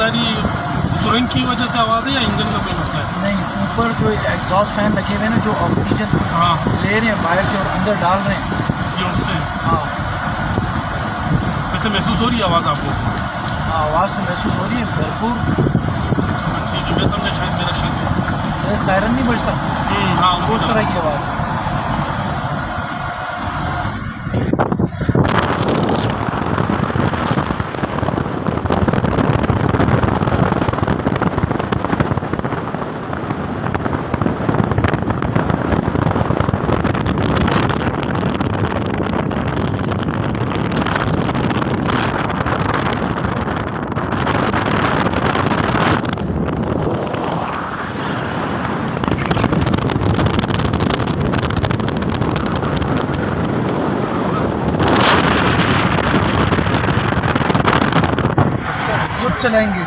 सारी सुरंग की वजह से आवाज़ है या इंजन का कोई मसला है? नहीं, ऊपर जो एग्जॉस्ट फैन लगे हुए हैं ना, जो ऑक्सीजन हाँ, ले रहे हैं बाहर से और अंदर डाल रहे हैं। ये उससे हाँ, वैसे महसूस हो रही है आवाज़ आपको? आवाज़ तो महसूस हो रही है भरपूर। अच्छा ठीक है, मैं समझा शायद मेरा शक है। सायरन नहीं बजता हाँ, उस तरह की आवाज़। खुद चलाएंगे।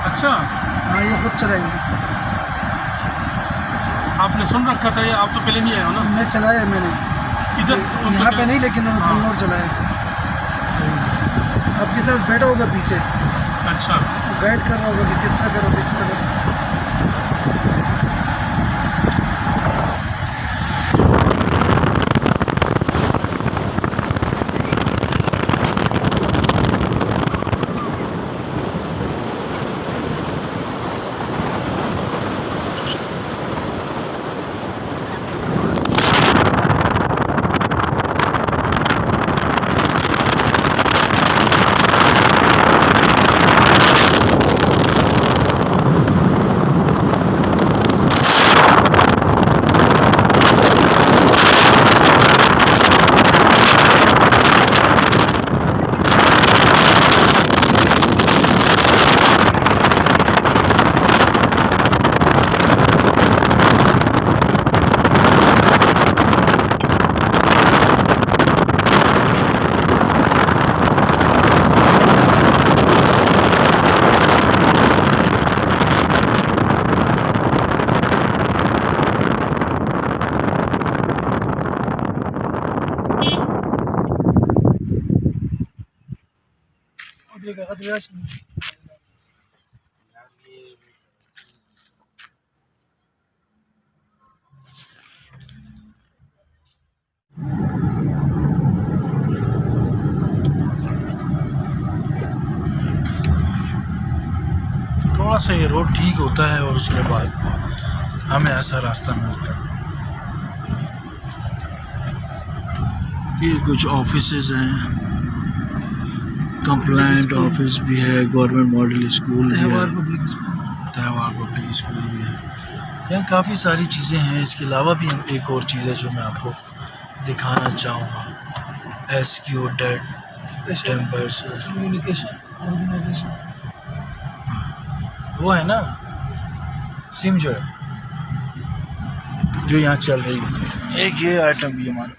अच्छा, हाँ, ये खुद चलाएंगे। आपने सुन रखा था या आप तो पहले नहीं आए हो ना? मैं चलाया मैंने इधर यहाँ पे नहीं, लेकिन कहीं और चलाया। आपके साथ बैठा होगा पीछे, अच्छा, गाइड कर रहा होगा कि किस तरह करो किस तरह। थोड़ा सा ये रोड ठीक होता है और उसके बाद हमें ऐसा रास्ता मिलता है। ये कुछ ऑफिसेज हैं, कंप्लाइंट ऑफिस भी है, गवर्नमेंट मॉडल स्कूल भी है, तहवार पब्लिक स्कूल भी है। यहाँ काफ़ी सारी चीज़ें हैं। इसके अलावा भी हम एक और चीज़ है जो मैं आपको दिखाना चाहूँगा, SQ डेट टेम्पर्स कम्युनिकेशन ऑर्गेनाइजेशन, वो है ना सिम जो है, जो यहाँ चल रही है। एक ये आइटम भी हमारे पास।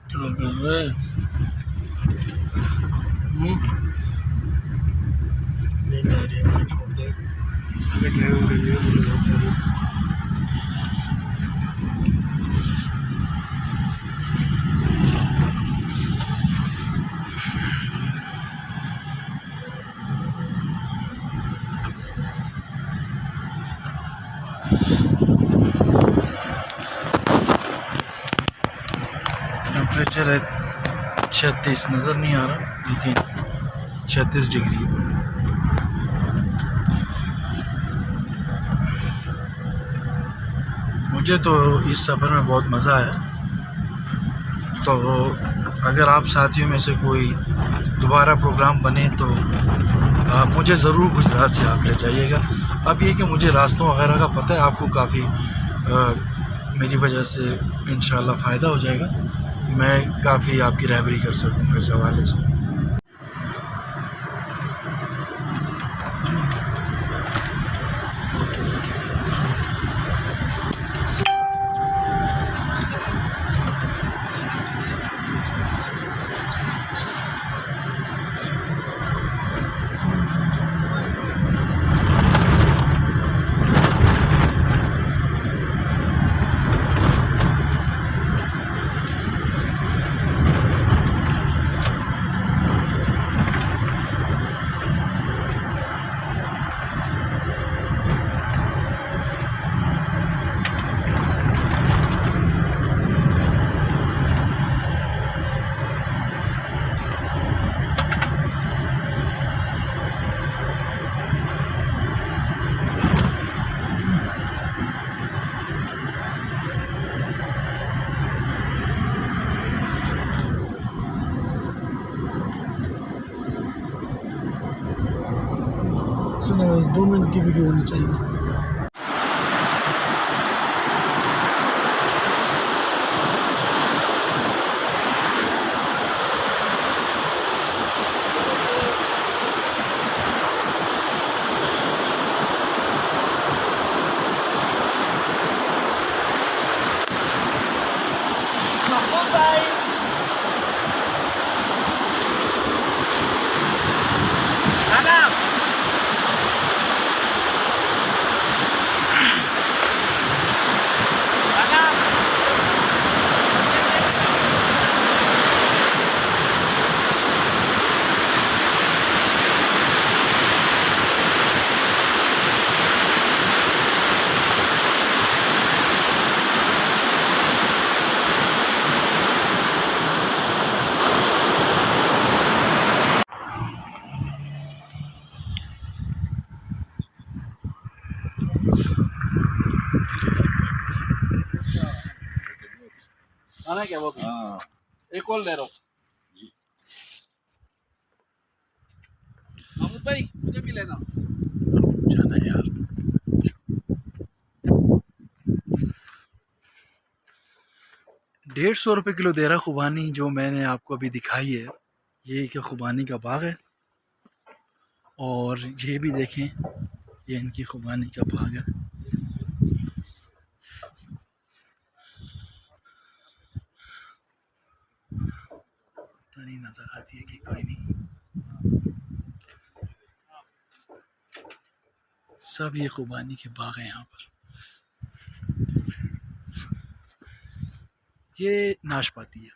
क्या कर रहे हैं? छोड़ दे। टेम्परेचर है 36, नज़र नहीं आ रहा लेकिन 36 डिग्री है। मुझे तो इस सफ़र में बहुत मज़ा आया। तो अगर आप साथियों में से कोई दोबारा प्रोग्राम बने तो मुझे ज़रूर गुजरात से आप ले जाइएगा। अब ये कि मुझे रास्तों वगैरह का पता है, आपको काफ़ी मेरी वजह से इंशाल्लाह फ़ायदा हो जाएगा। मैं काफ़ी आपकी रहबरी कर सकूँगा इस हवाले से। नहीं, बस 2 मिनट की वीडियो होनी चाहिए। आना क्या वो? हाँ, एक और ले रहा हूँ जी। महमूद भाई मुझे भी लेना। जाना यार, ₹150 किलो देरा खुबानी जो मैंने आपको अभी दिखाई है, ये एक खुबानी का बाग है। और ये भी देखें, ये इनकी खुबानी का बाग है। पता नहीं नजर आती है कि कोई नहीं, सब ये खुबानी के बाग हैं यहाँ पर। ये नाशपाती है।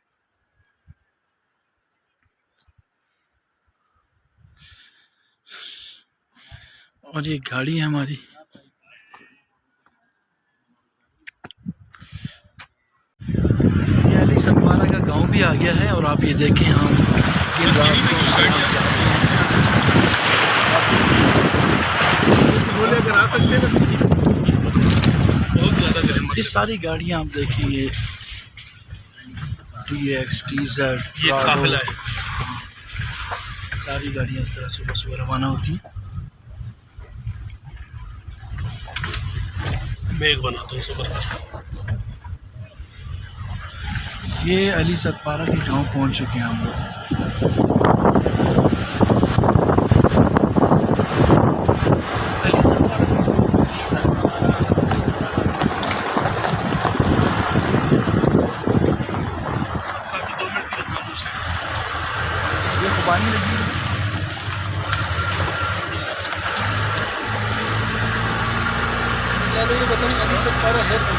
और ये गाड़ी है हमारी। ये अली सतपारा का गांव भी आ गया है। और आप ये देखें, हम इन रास्तों से बोले अगर आ सकते हैं बहुत ज़्यादा गर्म। ये सारी गाड़ियाँ आप देखें, ये TX, TZ, ये काफिला है। सारी गाड़ियाँ इस तरह सुबह सुबह रवाना होती हैं। मैं एक बनाता हूँ सुबह का। ये अली सतपारा के गांव पहुंच चुके हैं हम लोग। ये खुबानी लगी है। ये बताइए अली सतपारा है कौन?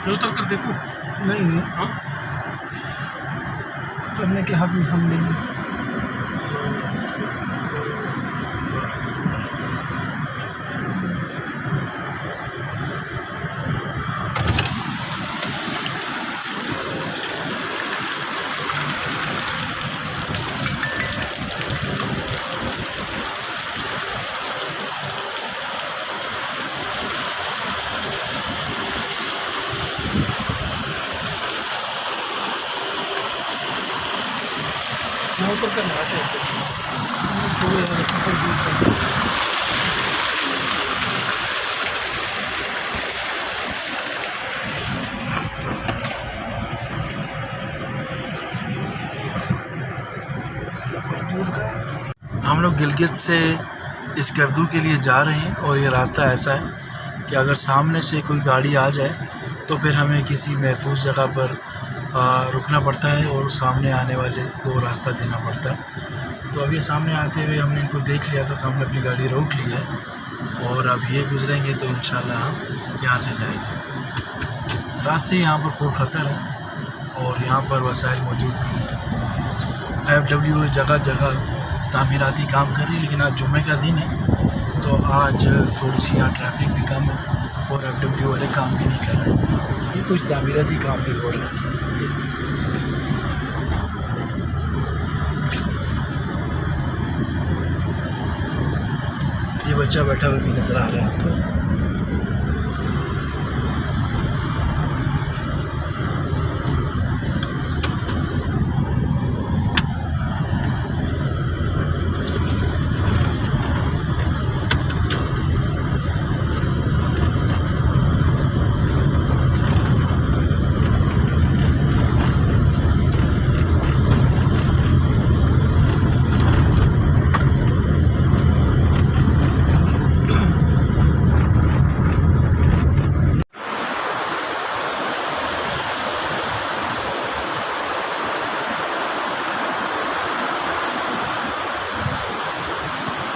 उतर कर देखो। नहीं नहीं, हाँ? उतरने के हक में हम नहीं हैं। यहाँ ऊपर करना है छोड़ो यार, सफर दूर करना है। सफर दूर का। हम लोग गिलगित से इस गर्दू के लिए जा रहे हैं। और ये रास्ता ऐसा है कि अगर सामने से कोई गाड़ी आ जाए तो फिर हमें किसी महफूज जगह पर रुकना पड़ता है और सामने आने वाले को रास्ता देना पड़ता है। तो अब ये सामने आते हुए हमने इनको देख लिया था, तो हमने अपनी गाड़ी रोक ली है। और अब ये गुजरेंगे तो इंशाल्लाह हम यहाँ से जाएंगे। रास्ते यहाँ पर पुरखतर है और यहाँ पर वसाइल मौजूद नहीं है। FW जगह जगह तामीराती काम कर रही है, लेकिन आज जुम्मे का दिन है तो आज थोड़ी सी यहाँ ट्रैफिक भी कम है और FW वाले काम भी नहीं कर रहे हैं। ये कुछ तामीराती काम भी हो रहा है। ये बच्चा बैठा हुआ भी नज़र आ रहा है आपको।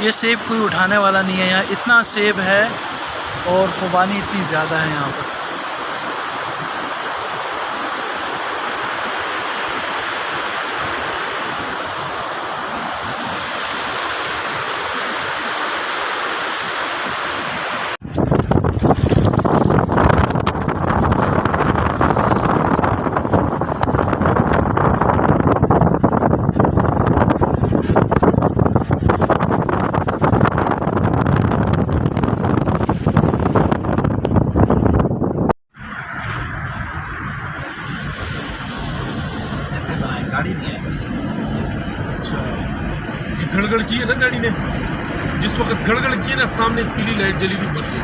ये सेब कोई उठाने वाला नहीं है, यहाँ इतना सेब है और खुबानी इतनी ज़्यादा है यहाँ पर। ऐसे बनाए, गाड़ी नहीं है। अच्छा, ये गड़गड़ की है ना गाड़ी ने, जिस वक्त गड़गड़ की है ना, सामने पीली लाइट जली थी, बच गई।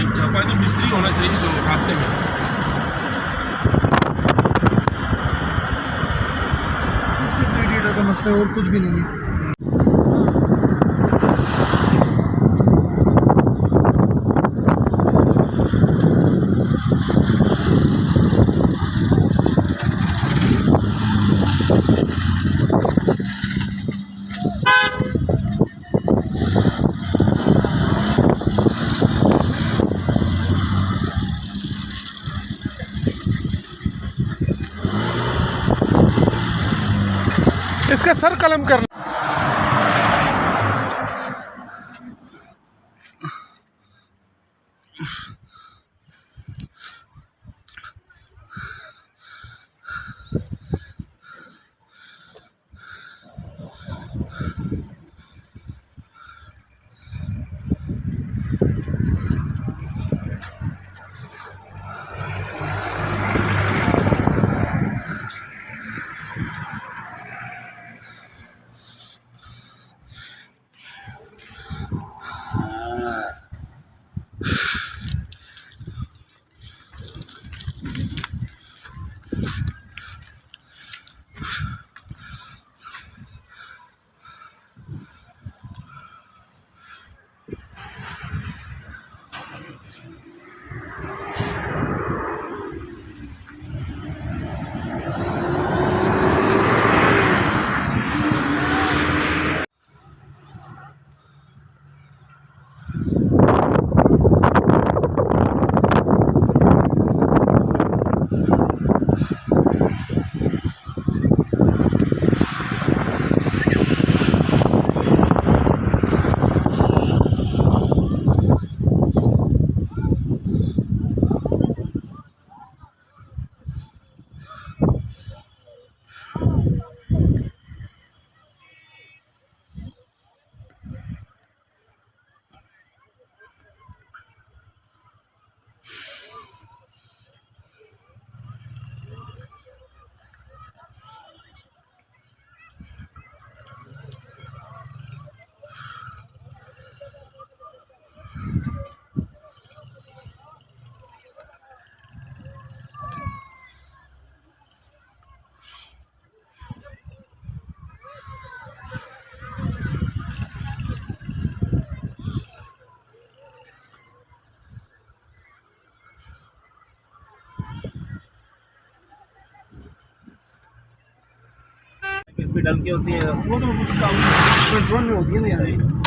एक जापानी मिस्त्री होना चाहिए जो रास्ते में सिर्फ रेडिएटर का मसला है और कुछ भी नहीं है। इसका सर कलम करना। भी डल के होती है। वो तो कंट्रोल में होती है ना यार।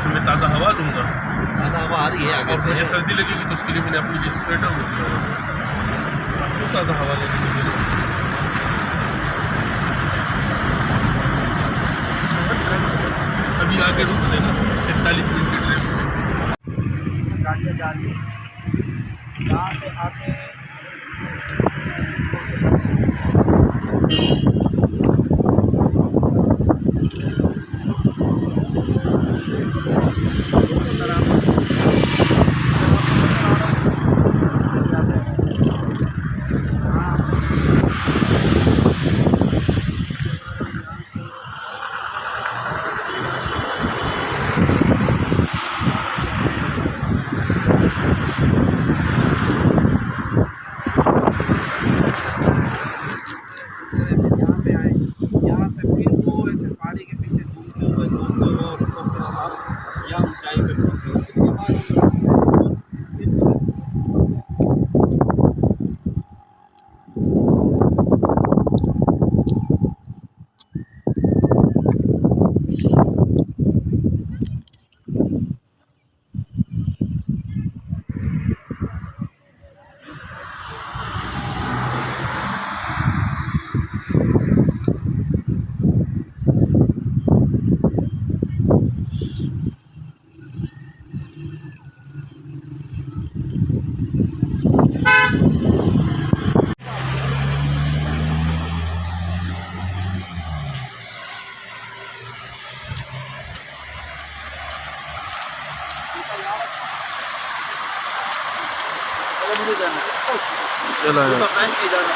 मैं ताज़ा हवा लूँगा ज़्यादा हवा आ रही है आगे और से। मुझे सर्दी लगेगी तो उसके लिए मैंने अपने लिए स्वेटर ले लिया आपको ताज़ा हवा लगेगी मेरे अभी आगे रुक देना 45 मिनट की ट्रेन गाड़ियाँ जा रही है यहाँ से आके चला उसका जाता फैन की जाना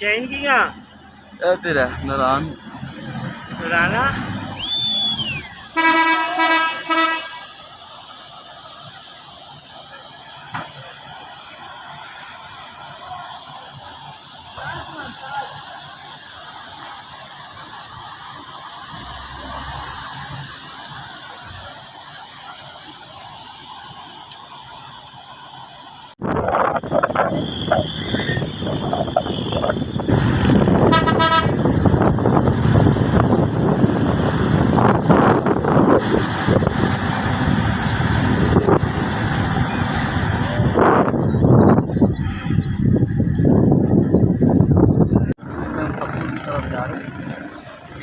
शहीन की क्या है तेरा नारायण राना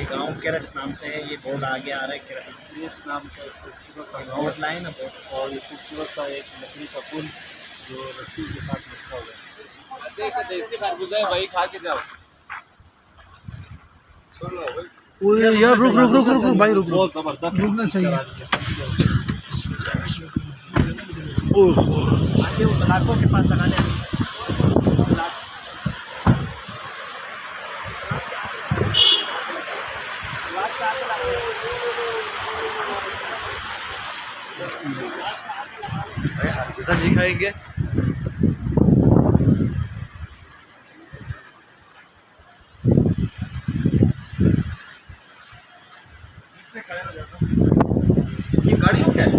गाँव केरस नाम से है, ये बोर्ड आगे आ रहा है केरस नाम का बोर्ड लाइन है बोर्ड, और ये खूबसूरत सा एक लकड़ी का पुल जो रस्सी के साथ लटका हुआ है। ऐसे देसी खरबूजा है, वही खा के जाओ। है। यार रुक रुक रुक रुक भाई रुक बहुत जबरदस्त रुकना चाहिए। ओहो आगे वो तलाकों के पास लगा दे। खरबूजा नहीं खाएंगे। ये गाड़ियों क्या है?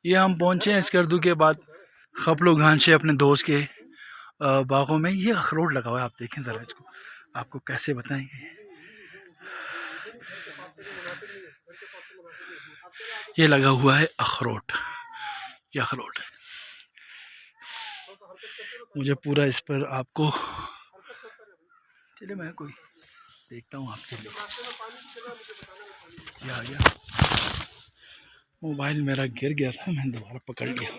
ये हम पहुंचे हैं स्कर्दू के बाद खपलो घांचे अपने दोस्त के बागों में। ये अखरोट लगा हुआ है, आप देखें ज़रा इसको, आपको कैसे बताएंगे। ये लगा हुआ है अखरोट, ये अखरोट है। मुझे पूरा इस पर आपको चले मैं कोई देखता हूँ आपके लिए। ये आ गया, मोबाइल मेरा गिर गया था, मैंने दोबारा पकड़ लिया।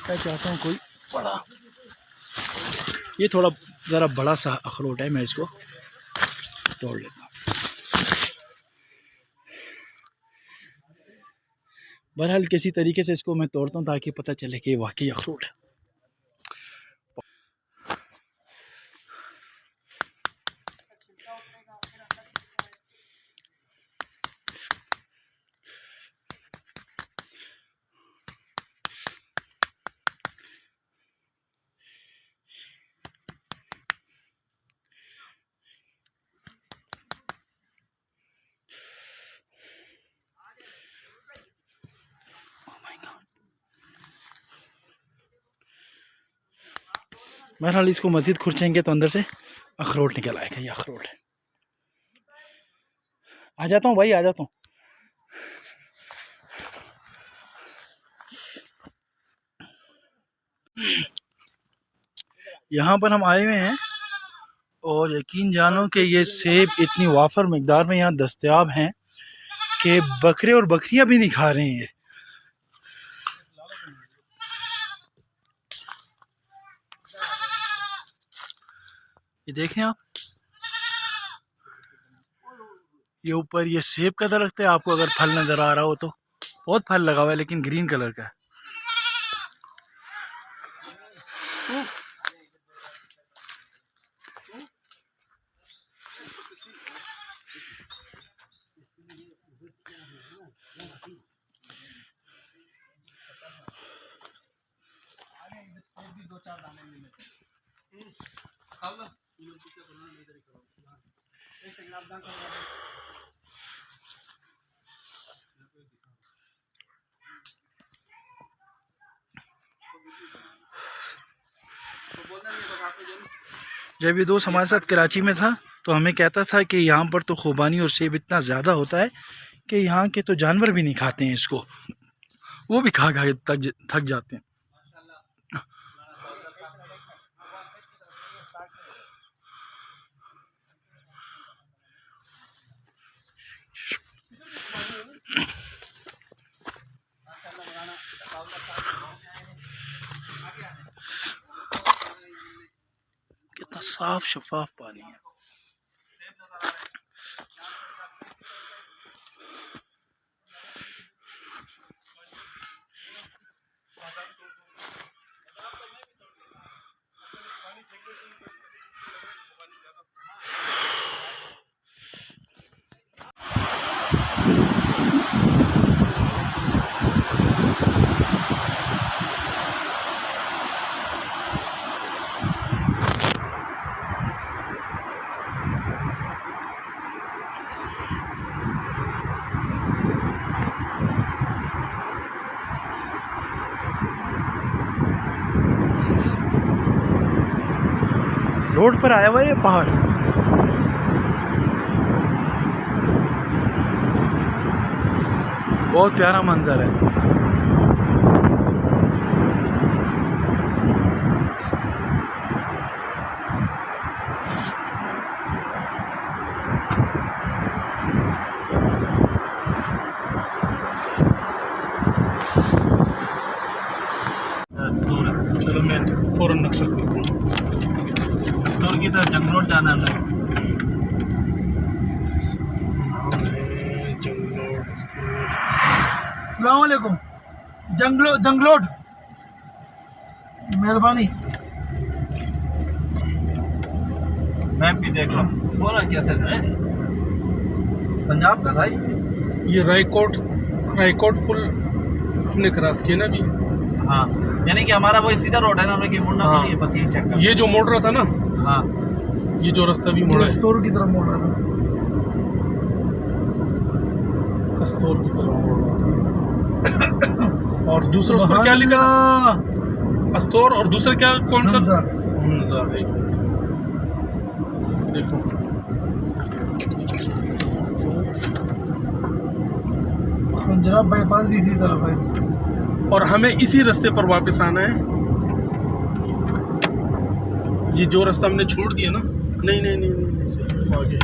मैं चाहता हूँ कोई बड़ा, ये थोड़ा ज़रा बड़ा सा अखरोट है, मैं इसको तोड़ लेता हूँ। बहरहाल किसी तरीके से इसको मैं तोड़ता हूँ ताकि पता चले कि वाकई अखरोट है। बहरहाल इसको मज़ीद खुरचेंगे तो अंदर से अखरोट निकल आएगा। ये अखरोट है। आ जाता हूँ भाई, आ जाता हूँ। यहाँ पर हम आए हुए हैं और यकीन जानो कि ये सेब इतनी वाफर मिकदार में यहाँ दस्तयाब हैं कि बकरे और बकरियां भी नहीं खा रहे हैं। ये देखें आप, ये ऊपर ये सेब का दरख्त है। आपको अगर फल नज़र आ रहा हो तो बहुत फल लगा हुआ है, लेकिन ग्रीन कलर का है। जब ये दोस्त हमारे साथ कराची में था तो हमें कहता था कि यहाँ पर तो खुबानी और सेब इतना ज़्यादा होता है कि यहाँ के तो जानवर भी नहीं खाते हैं इसको, वो भी खा खा के थक जाते हैं। कितना साफ शफाफ पानी है। रोड पर आया हुआ है ये पहाड़। बहुत प्यारा मंजर है। चलो मैं फौरन नक्शा खोलता हूँ। स्टोर की तरफ जंग रोड जाना है। अस्सलाम वालेकुम। जंगलोड, मेहरबानी। मैप भी देख लो, बोला कैसे है। पंजाब का था ये रायकोट पुल हमने क्रॉस किया ना अभी। हाँ, यानी कि हमारा वही सीधा रोड है ना, कि मुड़ना हाँ। तो नहीं है, बस ये चेक कर। ये जो मोड़ रहा था ना, हाँ, ये जो रास्ता भी मोड़ा है, स्टोर की तरफ मोड़ रहा था। स्टोर की तरफ मोड़ रहा था। और दूसरा उस पर क्या लिखा था? स्टोर। और दूसरा क्या, कौन सा? हमजा है। देखो खंजराब बाईपास भी इसी तरफ है। और हमें इसी रास्ते पर वापस आना है। ये जो रास्ता हमने छोड़ दिया ना, नहीं नहीं नहीं नहीं, नहीं सिर्फ आगे।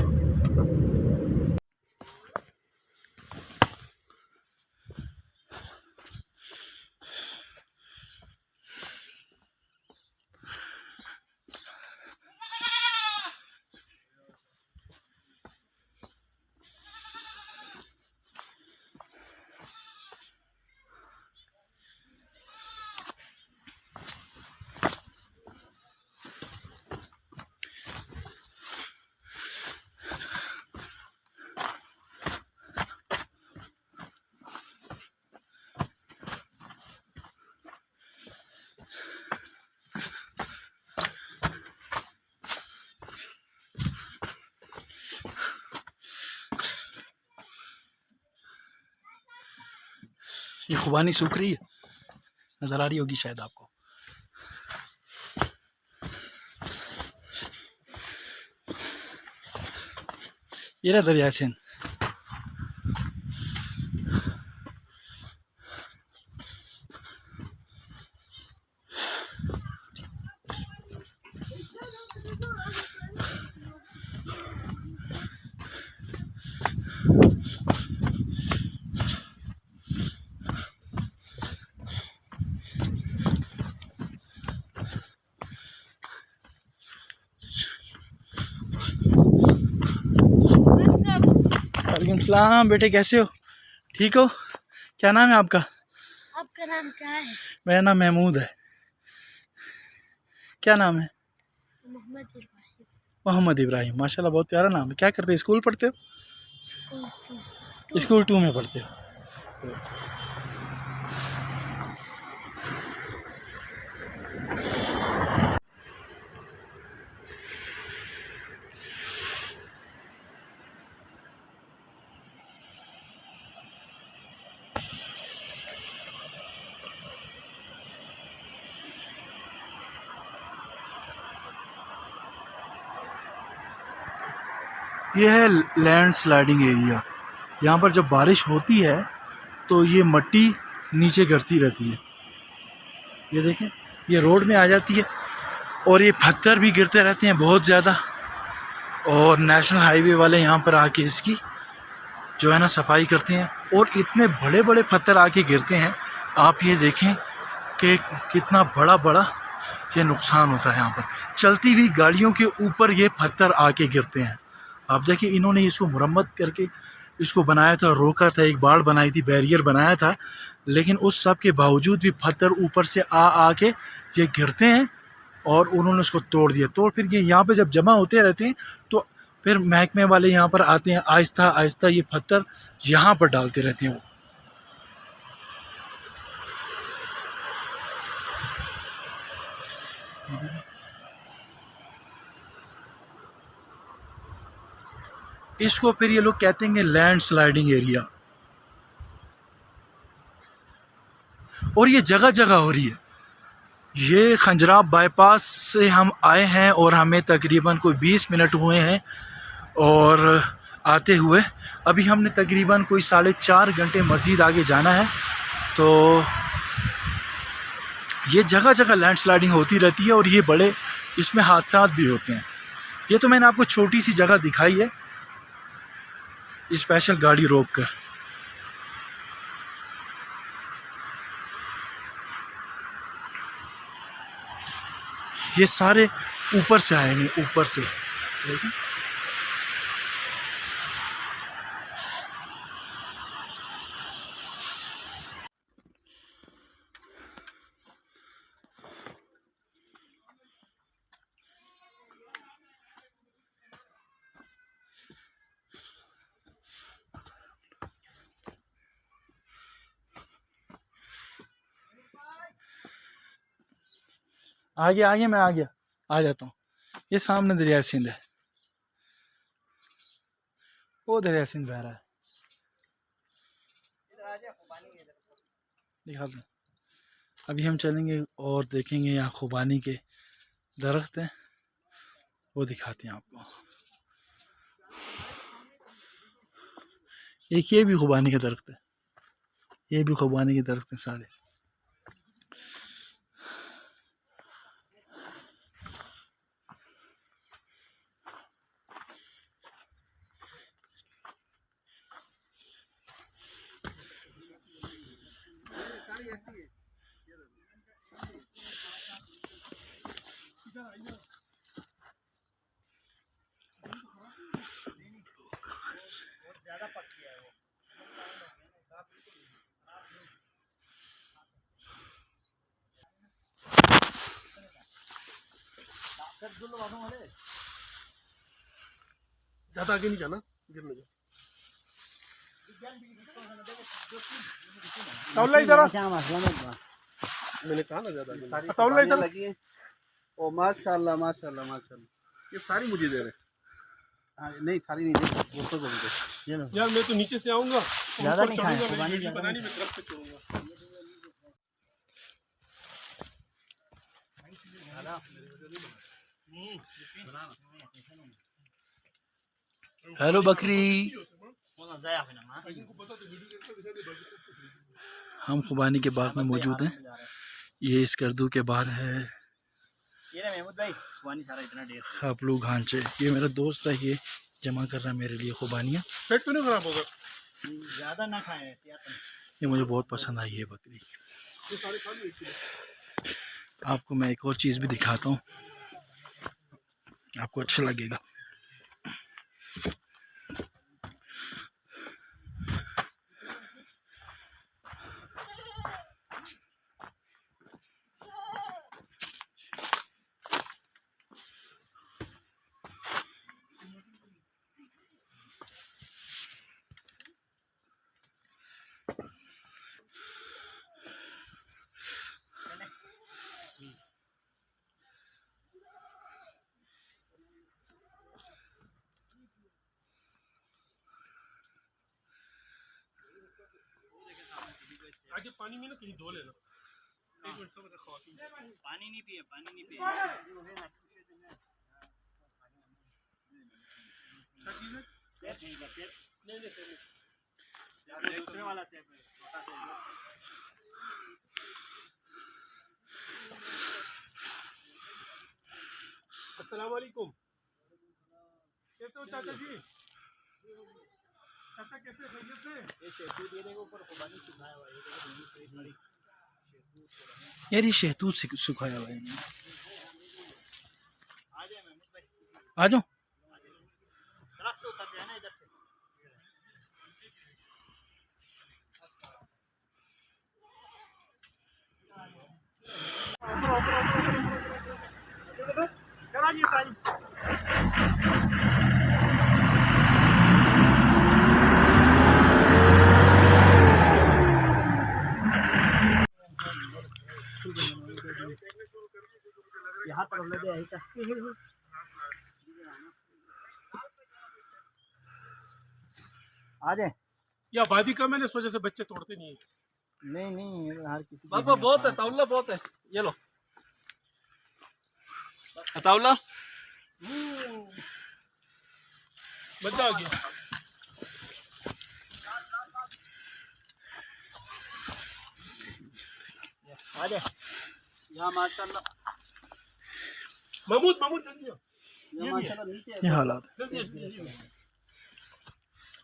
ये खुबानी सूख रही है, नजर आ रही होगी शायद आपको। ये रहा दरिया सिंध। वालेकुम सलाम बेटे, कैसे हो? ठीक हो? क्या नाम है आपका? आपका नाम क्या है? मेरा नाम महमूद है। क्या नाम है? मोहम्मद इब्राहिम। मोहम्मद इब्राहिम, माशाल्लाह बहुत प्यारा नाम है। क्या करते हो? स्कूल पढ़ते हो? स्कूल 2 में पढ़ते हो? ये है लैंड स्लाइडिंग एरिया। यहाँ पर जब बारिश होती है तो ये मिट्टी नीचे गिरती रहती है। ये देखें, ये रोड में आ जाती है और ये पत्थर भी गिरते रहते हैं बहुत ज़्यादा। और नेशनल हाईवे वाले यहाँ पर आके इसकी जो है ना सफाई करते हैं। और इतने बड़े बड़े पत्थर आके गिरते हैं, आप ये देखें कि कितना बड़ा बड़ा ये नुकसान होता है। यहाँ पर चलती हुई गाड़ियों के ऊपर ये पत्थर आके गिरते हैं। आप देखिए, इन्होंने इसको मुरम्मत करके इसको बनाया था, रोका था, एक बाड़ बनाई थी, बैरियर बनाया था, लेकिन उस सब के बावजूद भी पत्थर ऊपर से आ के ये गिरते हैं और उन्होंने उसको तोड़ दिया। तो फिर ये यहाँ पे जब जमा होते रहते हैं तो फिर महकमे वाले यहाँ पर आते हैं, आहिस्ता आहिस्ता ये पत्थर यहाँ पर डालते रहते हैं। वो इसको फिर ये लोग कहते हैं लैंड स्लाइडिंग एरिया। और ये जगह जगह हो रही है। ये खंजराब बाईपास से हम आए हैं और हमें तकरीबन कोई 20 मिनट हुए हैं और आते हुए। अभी हमने तकरीबन कोई 4.5 घंटे मज़ीद आगे जाना है। तो ये जगह जगह लैंड स्लाइडिंग होती रहती है और ये बड़े इसमें हादसा भी होते हैं। ये तो मैंने आपको छोटी सी जगह दिखाई है स्पेशल गाड़ी रोक कर। ये सारे ऊपर से आए हैं, ऊपर से। देखिए, आगे आगे मैं आ गया, आ जाता हूँ। ये सामने दरिया सिंध है, वो दरिया सिंध बह रहा है, दिखा दूँ। अभी हम चलेंगे और देखेंगे यहाँ खुबानी के दरख्त हैं, वो दिखाते हैं आपको। एक ये भी खुबानी का दरख्त है। ये भी खुबानी के दरख्त हैं सारे। ज्यादा आगे नहीं जाना, गिरने दो। तौला इधर मैंने कहा ना ज्यादा आगे। तौला इधर लगी है। ओ माशाल्लाह माशाल्लाह माशाल्लाह, ये सारी मुझे दे रहे। हाँ नहीं खाली नहीं दे, वो तो बोल दे यार। मैं तो नीचे से आऊंगा, ज्यादा नहीं खाएंगे, बनानी में तरफ से चढ़ूंगा। हेलो बकरी, हम खुबानी के बाग में मौजूद हैं। ये इस कर्दू के बाद है खापलू घांचे। ये मेरा दोस्त है, ये जमा कर रहा है मेरे लिए खुबानियाँ। पेट तो नहीं खराब होगा? ज्यादा ना खाएं। ये मुझे बहुत पसंद आई है बकरी। आपको मैं एक और चीज़ भी दिखाता हूँ, आपको अच्छा लगेगा। आगे पानी में ना कहीं धो लेना। एक मिनट सब रखो। पानी नहीं पिए, पानी नहीं पिए। दूसरे वाला सेब है, छोटा सेब। अस्सलाम वालेकुम। कैसे हो चाचा जी? चाचा कैसे, खैरियत से? ये शहतूत ये देखो ऊपर खुबानी सुखाया हुआ है, ये देखो नींबू से बड़ी यार ये शहतूत सुखाया हुआ है। आ जाए महमूद भाई, आ जाओ। सड़क से उतर जाए ना इधर से। चला जी पानी। यहाँ पर ले दे आ जाए। या आबादी कम है ना, इस वजह से बच्चे तोड़ते नहीं है। नहीं हर किसी बाबा बहुत है, ताउला बहुत है। ये लो ताउला। मजा आ गया। आ जाए। यहाँ माशाल्लाह महमूद जल्दी आओ। यहाँ माशाल्लाह नीचे ये हालात है।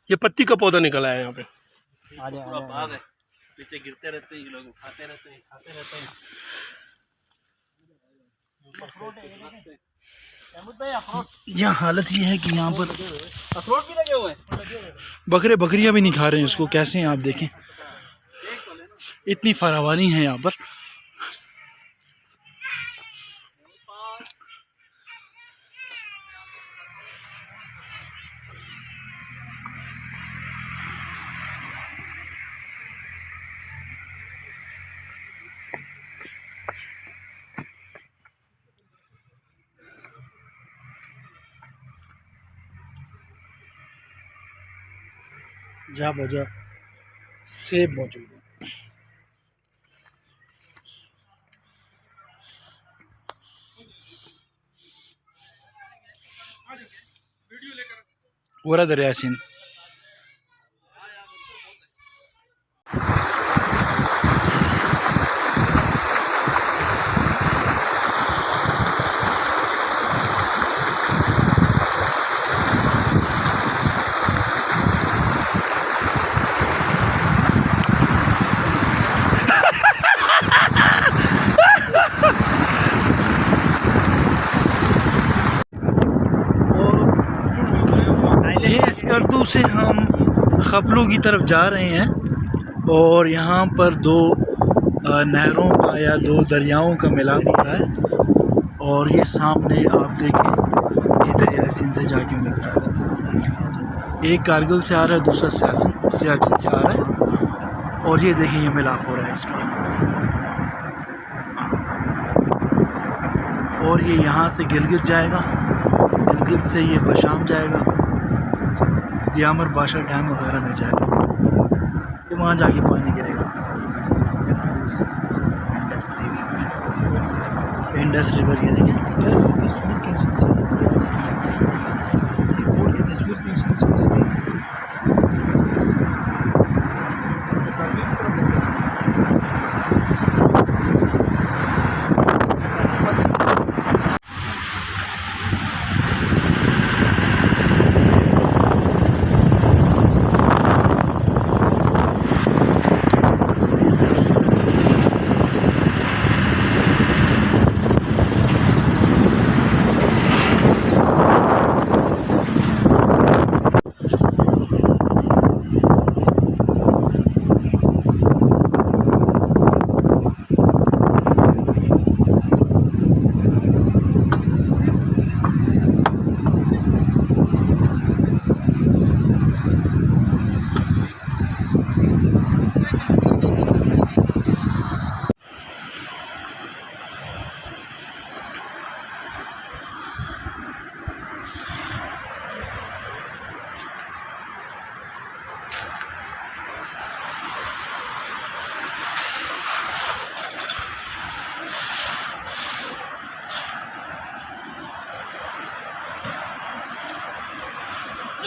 ये पत्ती का पौधा निकला है यहाँ पे। आ जाए। पूरा बाग है, नीचे गिरते रहते हैं, ये लोग उठाते रहते हैं, खाते रहते हैं। यहाँ हालत ये है कि यहाँ पर अखरोट भी लगे हुए हैं। बकरियाँ भी नहीं खा रहे हैं इसको। कैसे हैं आप देखें, इतनी फरावानी है यहाँ पर। जा बजा सेब मौजूद है। वरा दरिया सिंध। इस्कर्दू से हम खपलू की तरफ जा रहे हैं और यहाँ पर दो नहरों का या दो दरियाओं का मिलाप हो रहा है और ये सामने आप देखें ये दरिया सिंध से जाके मिलता है। एक कारगिल से आ रहा है, दूसरा सियाचिन से आ रहा है और ये देखें ये मिलाप हो रहा है इसका। और ये यहाँ से गिलगित जाएगा, गिलगित से ये बशाम जाएगा, दियामर बादशाह डैम वगैरह में जाएगा, ये वहाँ जाके पानी गिरेगा। इंडस रिवर ये देखें।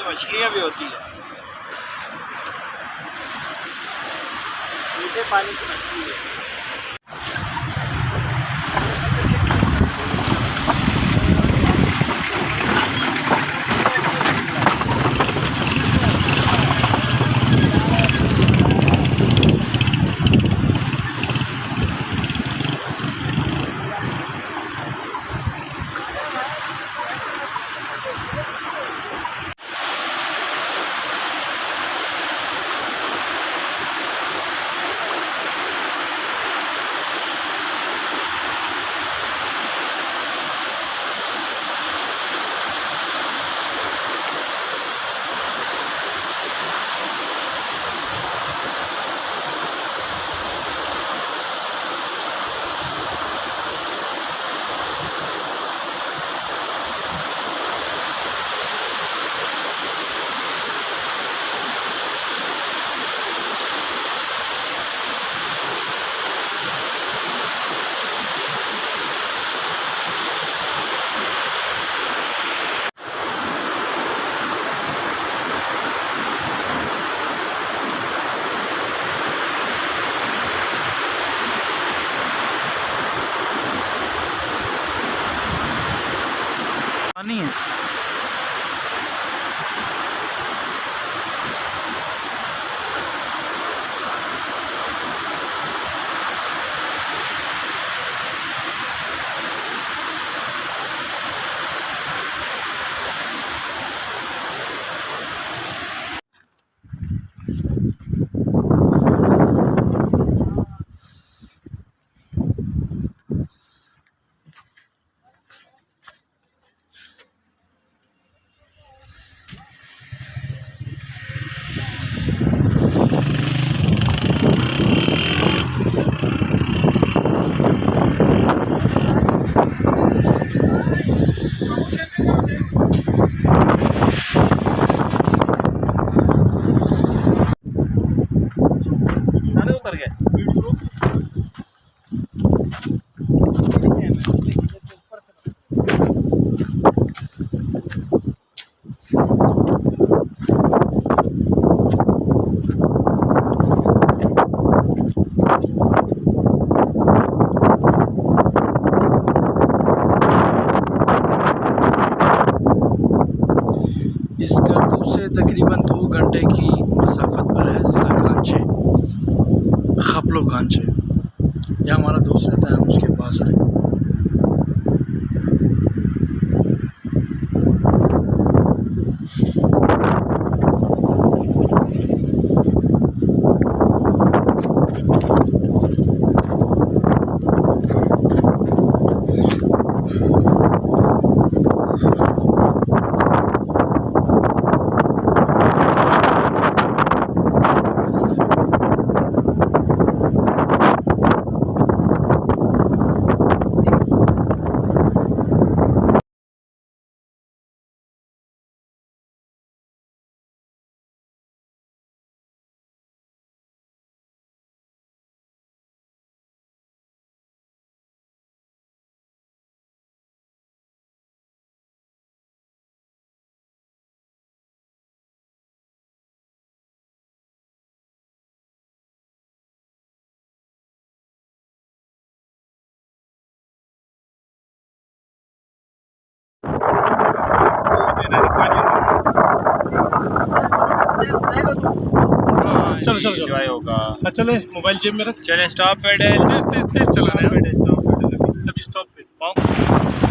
मछलियाँ भी होती है, मीठे पानी की मछली है। पानी है। इस्कर्दू से तकरीबन 2 घंटे की मसाफत पर है ज़िला कांचे, खपलो कांचे। यहाँ हमारा दोस्त रहता है, हम उसके पास आए। चलो चलो चलो एंजॉय होगा। हाँ चले, मोबाइल जेब में रख। चले स्टॉप पेडल। तेज तेज तेज चलाना है, स्टॉप पे।